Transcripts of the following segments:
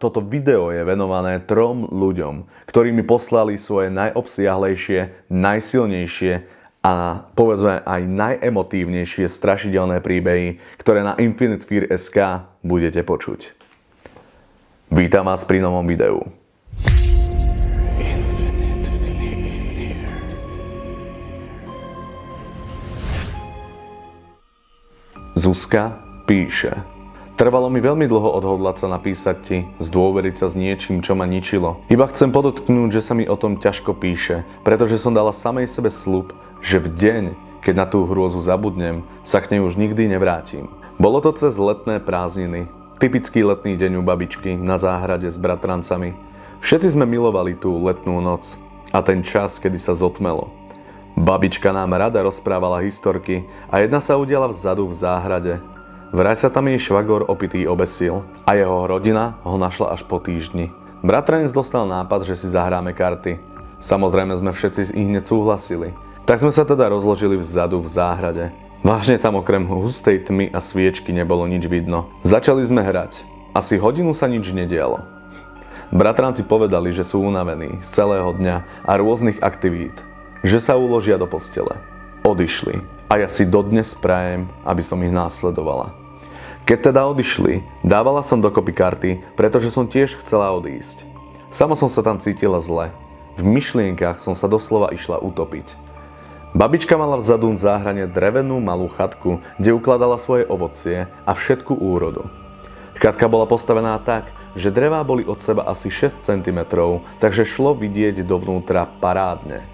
toto video je venované 3 ľuďom, ktorí mi poslali svoje najobsiahlejšie, najsilnejšie a povedzme aj najemotívnejšie strašidelné príbehy, ktoré na Infinite Fear.sk budete počuť. Vítam vás pri novom videu. Zuzka píše: Trvalo mi veľmi dlho odhodlať sa napísať ti, zdôveriť sa s niečím, čo ma ničilo. Iba chcem podotknúť, že sa mi o tom ťažko píše, pretože som dala samej sebe sľub, že v deň, keď na tú hrôzu zabudnem, sa k nej už nikdy nevrátim. Bolo to cez letné prázdniny, typický letný deň u babičky na záhrade s bratrancami. Všetci sme milovali tú letnú noc a ten čas, kedy sa zotmelo. Babička nám rada rozprávala historky a jedna sa udiala vzadu v záhrade. Vraj sa tam jej švagor opitý obesil a jeho rodina ho našla až po týždni. Bratranec dostal nápad, že si zahráme karty. Samozrejme sme všetci hneď súhlasili. Tak sme sa teda rozložili vzadu v záhrade. Vážne tam okrem hustej tmy a sviečky nebolo nič vidno. Začali sme hrať. Asi hodinu sa nič nedialo. Bratranci povedali, že sú unavení z celého dňa a rôznych aktivít. Že sa uložia do postele. Odišli. A ja si dodnes prajem, aby som ich následovala. Keď teda odišli, dávala som dokopy karty, pretože som tiež chcela odísť. Sama som sa tam cítila zle. V myšlienkach som sa doslova išla utopiť. Babička mala vzadu v záhrane drevenú malú chatku, kde ukladala svoje ovocie a všetku úrodu. Chatka bola postavená tak, že drevá boli od seba asi 6 cm, takže šlo vidieť dovnútra parádne.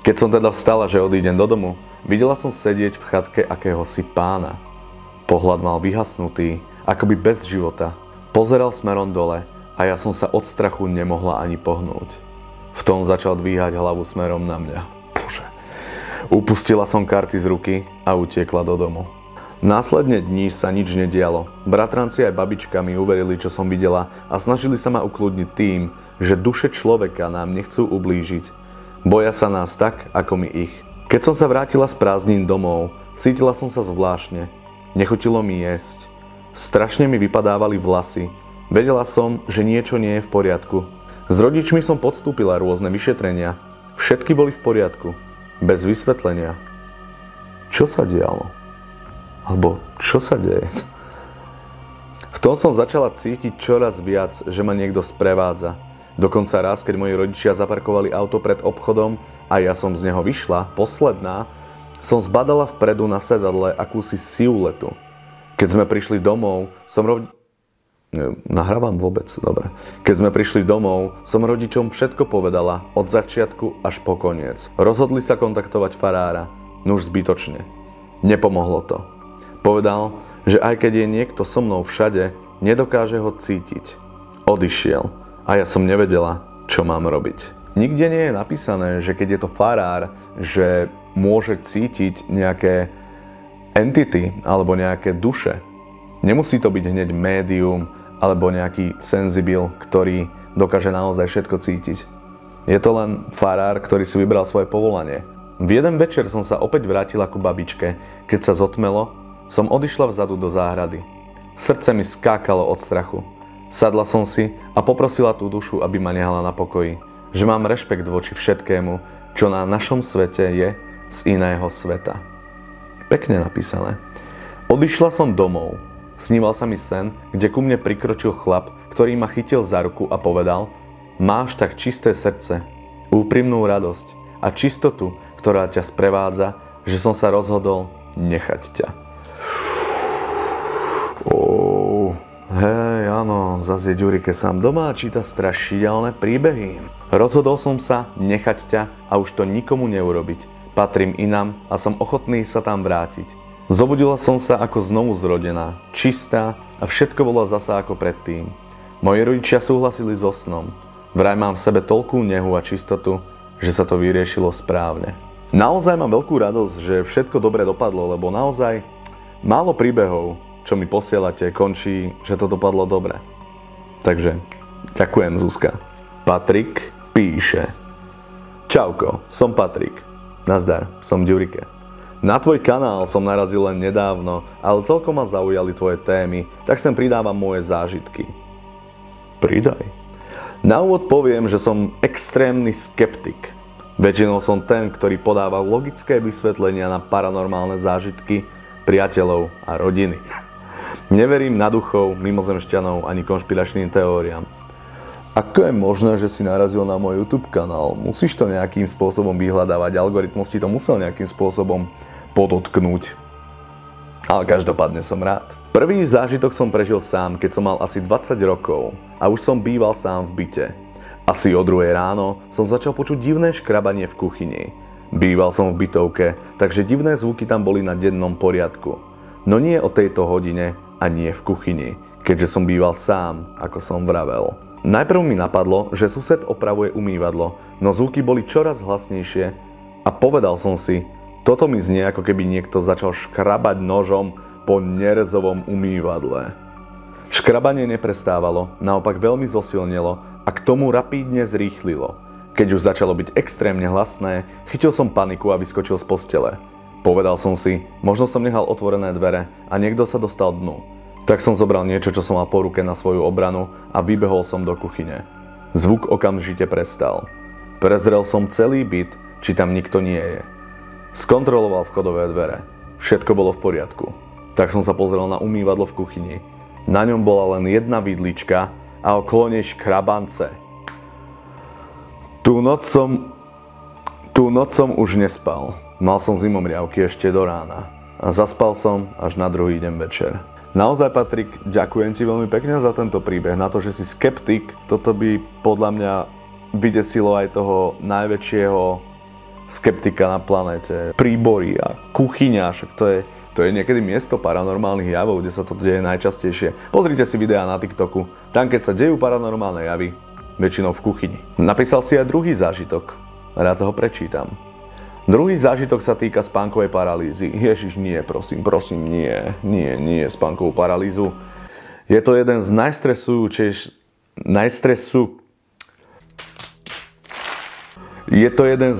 Keď som teda vstala, že odídem do domu, videla som sedieť v chatke akéhosi pána. Pohľad mal vyhasnutý, akoby bez života. Pozeral smerom dole a ja som sa od strachu nemohla ani pohnúť. V tom začal dvíhať hlavu smerom na mňa. Bože. Upustila som karty z ruky a utiekla do domu. Následne dní sa nič nedialo. Bratranci aj babička mi uverili, čo som videla a snažili sa ma ukľudniť tým, že duše človeka nám nechcú ublížiť. Boja sa nás tak, ako my ich. Keď som sa vrátila z prázdnin domov, cítila som sa zvláštne. Nechutilo mi jesť. Strašne mi vypadávali vlasy. Vedela som, že niečo nie je v poriadku. S rodičmi som podstúpila rôzne vyšetrenia. Všetky boli v poriadku. Bez vysvetlenia. Čo sa dialo? Alebo čo sa deje? V tom som začala cítiť čoraz viac, že ma niekto sprevádza. Dokonca raz, keď moji rodičia zaparkovali auto pred obchodom a ja som z neho vyšla, posledná, som zbadala vpredu na sedadle akúsi siluetu. Keď sme prišli domov, Nahrávam vôbec? Dobre. Keď sme prišli domov, som rodičom všetko povedala, od začiatku až po koniec. Rozhodli sa kontaktovať farára, nuž zbytočne. Nepomohlo to. Povedal, že aj keď je niekto so mnou všade, nedokáže ho cítiť. Odišiel a ja som nevedela, čo mám robiť. Nikde nie je napísané, že keď je to farár, že môže cítiť nejaké entity alebo nejaké duše. Nemusí to byť hneď médium alebo nejaký senzibil, ktorý dokáže naozaj všetko cítiť. Je to len farár, ktorý si vybral svoje povolanie. V jeden večer som sa opäť vrátila ku babičke. Keď sa zotmelo, som odišla vzadu do záhrady. Srdce mi skákalo od strachu. Sadla som si a poprosila tú dušu, aby ma nehala na pokoji. Že mám rešpekt voči všetkému, čo na našom svete je z iného sveta. Pekne napísané. Odišla som domov. Sníval sa mi sen, kde ku mne prikročil chlap, ktorý ma chytil za ruku a povedal: máš tak čisté srdce, úprimnú radosť a čistotu, ktorá ťa sprevádza, že som sa rozhodol nechať ťa. Hej, áno, zase Ďurike sám doma číta strašidelné príbehy. Rozhodol som sa nechať ťa a už to nikomu neurobiť. Patrím inám a som ochotný sa tam vrátiť. Zobudila som sa ako znovu zrodená, čistá a všetko bolo zasa ako predtým. Moji rodičia súhlasili so snom. Vraj mám v sebe toľkú nehu a čistotu, že sa to vyriešilo správne. Naozaj mám veľkú radosť, že všetko dobre dopadlo, lebo naozaj málo príbehov, čo mi posielate, končí, že to dopadlo dobre. Takže ďakujem, Zuzka. Patrik píše: Čauko, som Patrik. Nazdar, som Ďurike. Na tvoj kanál som narazil len nedávno, ale celkom ma zaujali tvoje témy, tak sem pridávam moje zážitky. Pridaj. Na úvod poviem, že som extrémny skeptik. Väčšinou som ten, ktorý podáva logické vysvetlenia na paranormálne zážitky priateľov a rodiny. Neverím na duchov, mimozemšťanov ani konšpiračným teóriám. Ako je možné, že si narazil na môj YouTube kanál? Musíš to nejakým spôsobom vyhľadávať, algoritmus ti to musel nejakým spôsobom podotknúť. Ale každopádne som rád. Prvý zážitok som prežil sám, keď som mal asi 20 rokov a už som býval sám v byte. Asi o 2 ráno som začal počuť divné škrabanie v kuchyni. Býval som v bytovke, takže divné zvuky tam boli na dennom poriadku. No nie o tejto hodine a nie v kuchyni, keďže som býval sám, ako som vravel. Najprv mi napadlo, že sused opravuje umývadlo, no zvuky boli čoraz hlasnejšie a povedal som si, toto mi znie, ako keby niekto začal škrabať nožom po nerezovom umývadle. Škrabanie neprestávalo, naopak veľmi zosilnelo a k tomu rapídne zrýchlilo. Keď už začalo byť extrémne hlasné, chytil som paniku a vyskočil z postele. Povedal som si, možno som nechal otvorené dvere a niekto sa dostal dnu. Tak som zobral niečo, čo som mal po ruke na svoju obranu a vybehol som do kuchyne. Zvuk okamžite prestal. Prezrel som celý byt, či tam nikto nie je. Skontroloval vchodové dvere. Všetko bolo v poriadku. Tak som sa pozrel na umývadlo v kuchyni. Na ňom bola len jedna vidlička a okolo nej škrabance. Tú noc som už nespal. Mal som zimomriavky ešte do rána. A zaspal som až na druhý deň večer. Naozaj, Patrik, ďakujem ti veľmi pekne za tento príbeh. Na to, že si skeptik, toto by podľa mňa vydesilo aj toho najväčšieho skeptika na planéte. Príbory a kuchyňa, však to je niekedy miesto paranormálnych javov, kde sa to deje najčastejšie. Pozrite si videá na TikToku, tam keď sa dejú paranormálne javy, väčšinou v kuchyni. Napísal si aj druhý zážitok, rád ho prečítam. Druhý zážitok sa týka spánkovej paralýzy. Ježiš, nie, prosím, nie spánkovú paralýzu. Je to jeden z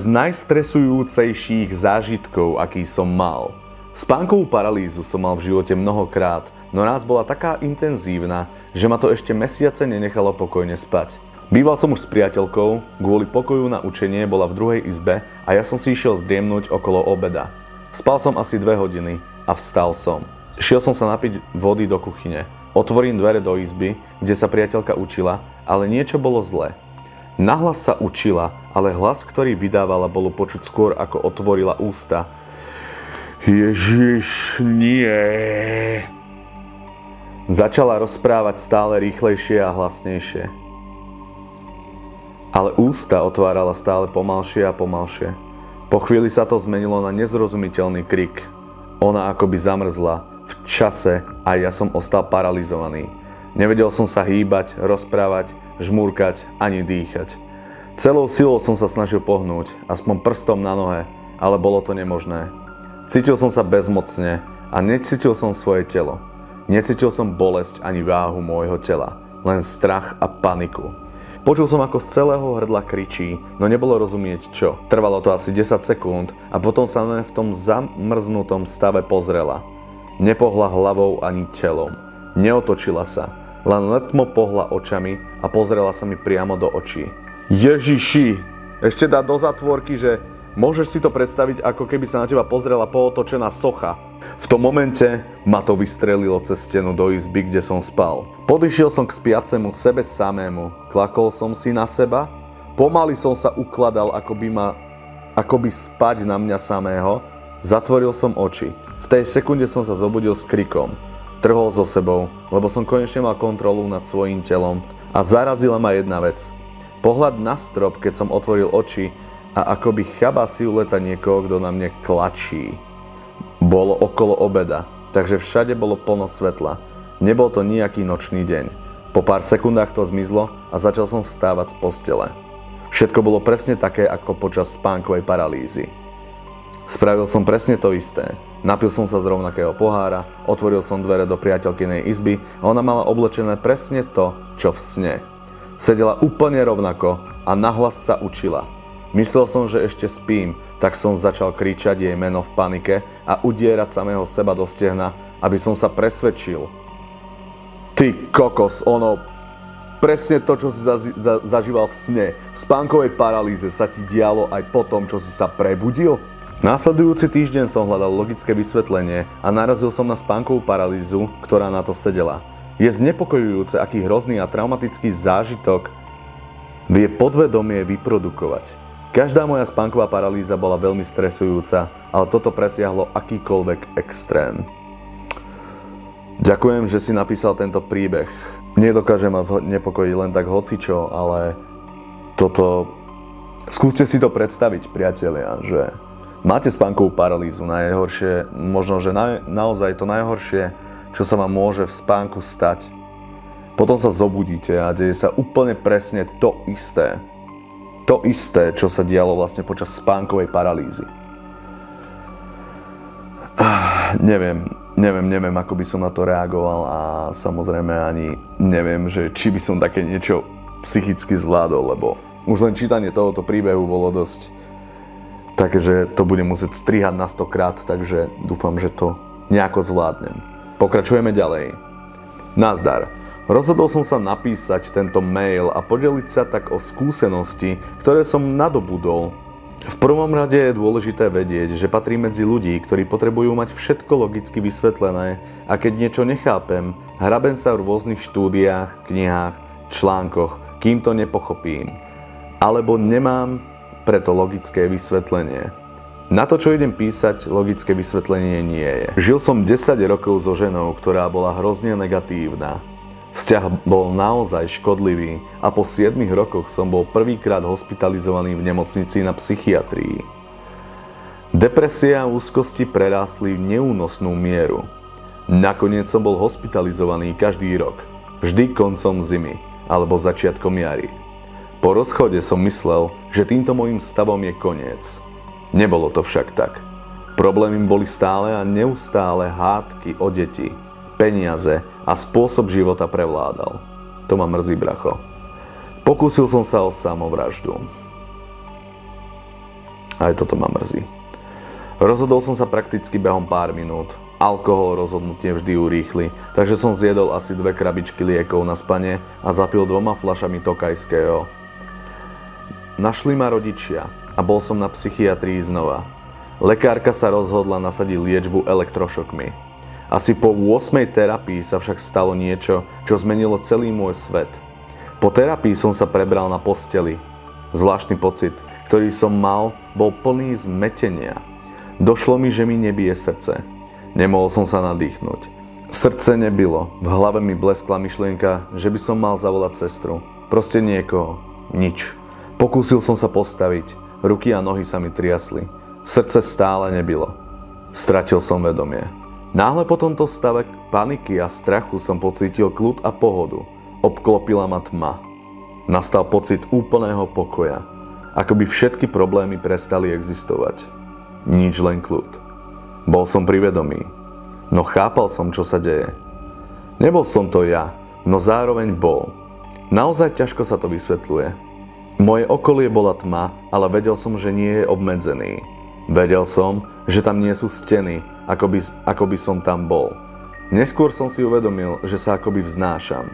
najstresujúcejších zážitkov, aký som mal. Spánkovú paralýzu som mal v živote mnohokrát, no raz bola taká intenzívna, že ma to ešte mesiace nenechalo pokojne spať. Býval som už s priateľkou, kvôli pokoju na učenie bola v druhej izbe a ja som si išiel zdriemnúť okolo obeda. Spal som asi 2 hodiny a vstal som. Šiel som sa napiť vody do kuchyne. Otvorím dvere do izby, kde sa priateľka učila, ale niečo bolo zlé. Nahlas sa učila, ale hlas, ktorý vydávala, bolo počuť skôr, ako otvorila ústa. Ježiš, nie. Začala rozprávať stále rýchlejšie a hlasnejšie. Ale ústa otvárala stále pomalšie a pomalšie. Po chvíli sa to zmenilo na nezrozumiteľný krik. Ona akoby zamrzla v čase a ja som ostal paralizovaný. Nevedel som sa hýbať, rozprávať, žmúrkať ani dýchať. Celou silou som sa snažil pohnúť, aspoň prstom na nohe, ale bolo to nemožné. Cítil som sa bezmocne a necítil som svoje telo. Necítil som bolesť ani váhu môjho tela, len strach a paniku. Počul som, ako z celého hrdla kričí, no nebolo rozumieť čo. Trvalo to asi 10 sekúnd a potom sa len v tom zamrznutom stave pozrela. Nepohla hlavou ani telom. Neotočila sa, len letmo pohla očami a pozrela sa mi priamo do očí. Ježiši, ešte dá do zatvorky, že môžeš si to predstaviť, ako keby sa na teba pozrela pootočená socha. V tom momente ma to vystrelilo cez stenu do izby, kde som spal. Podišiel som k spiacemu sebe samému, klakol som si na seba, pomaly som sa ukladal, ako by spať na mňa samého, zatvoril som oči. V tej sekunde som sa zobudil s krikom. Trhol so sebou, lebo som konečne mal kontrolu nad svojím telom a zarazila ma jedna vec. Pohľad na strop, keď som otvoril oči a akoby chabá silueta niekoho, kto na mne klačí. Bolo okolo obeda, takže všade bolo plno svetla. Nebol to nejaký nočný deň. Po pár sekundách to zmizlo a začal som vstávať z postele. Všetko bolo presne také, ako počas spánkovej paralýzy. Spravil som presne to isté. Napil som sa z rovnakého pohára, otvoril som dvere do priateľkynej izby a ona mala oblečené presne to, čo v sne. Sedela úplne rovnako a nahlas sa učila. Myslel som, že ešte spím, tak som začal kričať jej meno v panike a udierať samého seba do stehna, aby som sa presvedčil. Ty kokos, ono... presne to, čo si zažíval v sne, v spánkovej paralýze, sa ti dialo aj po tom, čo si sa prebudil? Následujúci týždeň som hľadal logické vysvetlenie a narazil som na spánkovú paralýzu, ktorá na to sedela. Je znepokojujúce, aký hrozný a traumatický zážitok vie podvedomie vyprodukovať. Každá moja spánková paralýza bola veľmi stresujúca, ale toto presiahlo akýkoľvek extrém. Ďakujem, že si napísal tento príbeh. Nedokážem vás nepokojiť len tak hocičo, ale toto... Skúste si to predstaviť, priatelia, že máte spánkovú paralýzu, najhoršie, možno, že naozaj to najhoršie, čo sa vám môže v spánku stať. Potom sa zobudíte a deje sa úplne presne to isté. To isté, čo sa dialo vlastne počas spánkovej paralýzy. Neviem, ako by som na to reagoval a samozrejme ani neviem, že či by som také niečo psychicky zvládol, lebo už len čítanie tohoto príbehu bolo dosť také, že to budem musieť strihať na 100 krát, takže dúfam, že to nejako zvládnem. Pokračujeme ďalej. Nazdar. Rozhodol som sa napísať tento mail a podeliť sa tak o skúsenosti, ktoré som nadobudol. V prvom rade je dôležité vedieť, že patrím medzi ľudí, ktorí potrebujú mať všetko logicky vysvetlené a keď niečo nechápem, hrabem sa v rôznych štúdiách, knihách, článkoch, kým to nepochopím. Alebo nemám preto logické vysvetlenie. Na to, čo idem písať, logické vysvetlenie nie je. Žil som 10 rokov so ženou, ktorá bola hrozne negatívna. Vzťah bol naozaj škodlivý a po 7 rokoch som bol prvýkrát hospitalizovaný v nemocnici na psychiatrii. Depresia a úzkosti prerástli v neúnosnú mieru. Nakoniec som bol hospitalizovaný každý rok, vždy koncom zimy alebo začiatkom jary. Po rozchode som myslel, že týmto môjim stavom je koniec. Nebolo to však tak. Problémy boli stále a neustále hádky o deti, peniaze a spôsob života prevládal. To ma mrzí, bracho. Pokúsil som sa o samovraždu. Aj toto ma mrzí. Rozhodol som sa prakticky behom pár minút. Alkohol rozhodnutie vždy urýchli, takže som zjedol asi 2 krabičky liekov na spanie a zapil 2 fľašami tokajského. Našli ma rodičia a bol som na psychiatrii znova. Lekárka sa rozhodla nasadiť liečbu elektrošokmi. Asi po 8. terapii sa však stalo niečo, čo zmenilo celý môj svet. Po terapii som sa prebral na posteli. Zvláštny pocit, ktorý som mal, bol plný zmetenia. Došlo mi, že mi nebije srdce. Nemohol som sa nadýchnuť. Srdce nebilo, v hlave mi bleskla myšlienka, že by som mal zavolať sestru. Proste niekoho. Nič. Pokúsil som sa postaviť, ruky a nohy sa mi triasli. Srdce stále nebilo. Stratil som vedomie. Náhle po tomto stave paniky a strachu som pocítil kľud a pohodu. Obklopila ma tma. Nastal pocit úplného pokoja. Ako by všetky problémy prestali existovať. Nič, len kľud. Bol som pri vedomí. No chápal som, čo sa deje. Nebol som to ja, no zároveň bol. Naozaj ťažko sa to vysvetľuje. Moje okolie bola tma, ale vedel som, že nie je obmedzený. Vedel som, že tam nie sú steny, ako by som tam bol. Neskôr som si uvedomil, že sa akoby vznášam.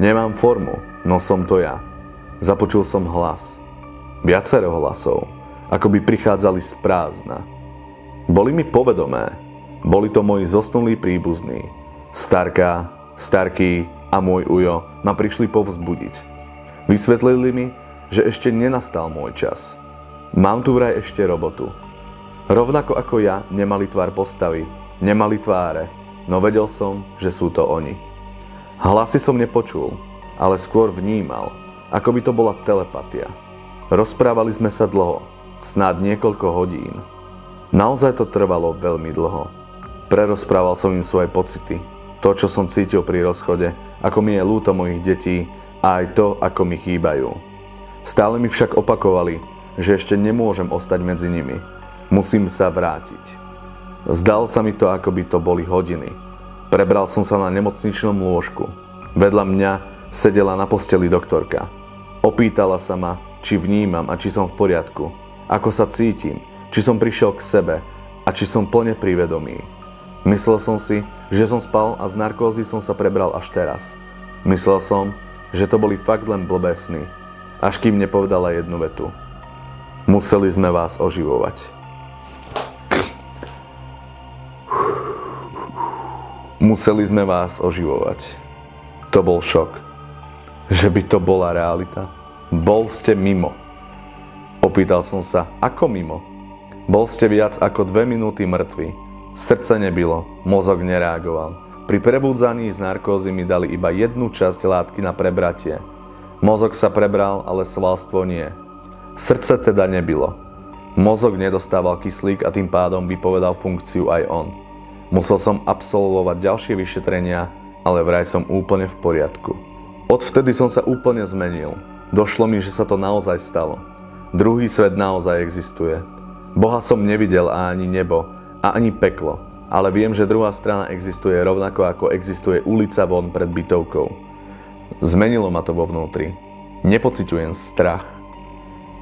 Nemám formu, no som to ja. Započul som hlas. Viacero hlasov, ako by prichádzali z prázdna. Boli mi povedomé. Boli to moji zosnulí príbuzní. Starka, starký a môj ujo ma prišli povzbudiť. Vysvetlili mi, že ešte nenastal môj čas. Mám tu vraj ešte robotu. Rovnako ako ja, nemali tvár postavy, nemali tváre, no vedel som, že sú to oni. Hlasy som nepočul, ale skôr vnímal, ako by to bola telepatia. Rozprávali sme sa dlho, snáď niekoľko hodín. Naozaj to trvalo veľmi dlho. Prerozprával som im svoje pocity, to, čo som cítil pri rozchode, ako mi je ľúto mojich detí a aj to, ako mi chýbajú. Stále mi však opakovali, že ešte nemôžem ostať medzi nimi. Musím sa vrátiť. Zdalo sa mi to, ako by to boli hodiny. Prebral som sa na nemocničnom lôžku. Vedľa mňa sedela na posteli doktorka. Opýtala sa ma, či vnímam a či som v poriadku. Ako sa cítim, či som prišiel k sebe a či som plne pri vedomí. Myslel som si, že som spal a z narkózy som sa prebral až teraz. Myslel som, že to boli fakt len blbé sny, až kým nepovedala jednu vetu. Museli sme vás oživovať. Museli sme vás oživovať. To bol šok. Že by to bola realita? Bol ste mimo. Opýtal som sa, ako mimo? Bol ste viac ako 2 minúty mŕtvi. Srdce nebilo, mozog nereagoval. Pri prebudzaní z narkózy mi dali iba jednu časť látky na prebratie. Mozog sa prebral, ale svalstvo nie. Srdce teda nebilo. Mozog nedostával kyslík a tým pádom vypovedal funkciu aj on. Musel som absolvovať ďalšie vyšetrenia, ale vraj som úplne v poriadku. Odvtedy som sa úplne zmenil. Došlo mi, že sa to naozaj stalo. Druhý svet naozaj existuje. Boha som nevidel a ani nebo, a ani peklo, ale viem, že druhá strana existuje rovnako ako existuje ulica von pred bytovkou. Zmenilo ma to vo vnútri. Nepociťujem strach.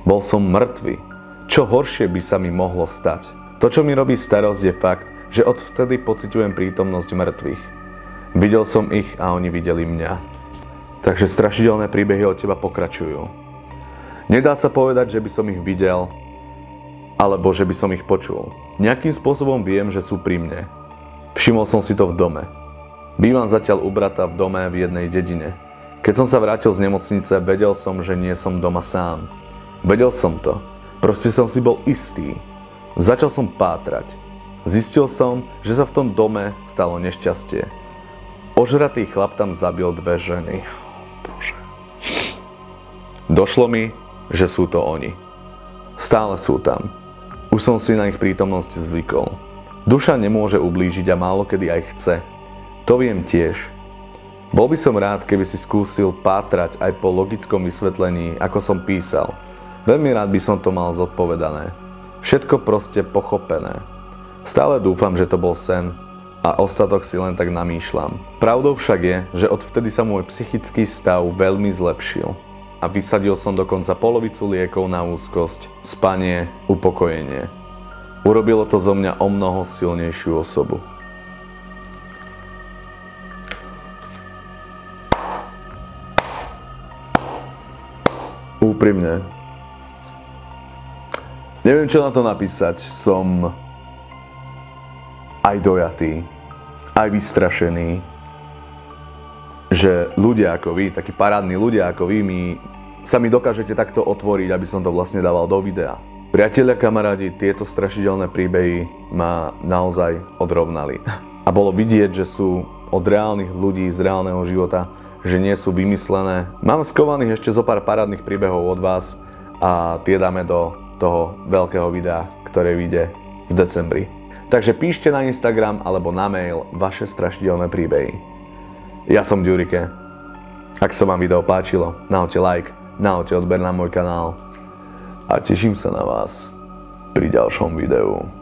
Bol som mŕtvy. Čo horšie by sa mi mohlo stať? To, čo mi robí starosť, je fakt, že odvtedy pociťujem prítomnosť mŕtvych. Videl som ich a oni videli mňa. Takže strašidelné príbehy od teba pokračujú. Nedá sa povedať, že by som ich videl, alebo že by som ich počul. Nejakým spôsobom viem, že sú pri mne. Všimol som si to v dome. Bývam zatiaľ u brata v dome v jednej dedine. Keď som sa vrátil z nemocnice, vedel som, že nie som doma sám. Vedel som to. Proste som si bol istý. Začal som pátrať. Zistil som, že sa v tom dome stalo nešťastie. Ožratý chlap tam zabil 2 ženy. Bože. Došlo mi, že sú to oni. Stále sú tam. Už som si na ich prítomnosť zvykol. Duša nemôže ublížiť a málo kedy aj chce. To viem tiež. Bol by som rád, keby si skúsil pátrať aj po logickom vysvetlení, ako som písal. Veľmi rád by som to mal zodpovedané. Všetko proste pochopené. Stále dúfam, že to bol sen a ostatok si len tak namýšľam. Pravdou však je, že odvtedy sa môj psychický stav veľmi zlepšil. A vysadil som dokonca polovicu liekov na úzkosť, spanie, upokojenie. Urobilo to zo mňa o mnoho silnejšiu osobu. Úprimne. Neviem, čo na to napísať. Som aj dojatý, aj vystrašený, že ľudia ako vy, takí parádni ľudia ako vy, sa mi dokážete takto otvoriť, aby som to vlastne dával do videa. Priatelia, kamarádi, tieto strašidelné príbehy ma naozaj odrovnali. A bolo vidieť, že sú od reálnych ľudí z reálneho života, že nie sú vymyslené. Mám skovaných ešte zo pár parádnych príbehov od vás a tie dáme do toho veľkého videa, ktoré vyjde v decembri. Takže píšte na Instagram alebo na mail vaše strašidelné príbehy. Ja som Ďurike. Ak sa vám video páčilo, nahoďte like, nahoďte odber na môj kanál a teším sa na vás pri ďalšom videu.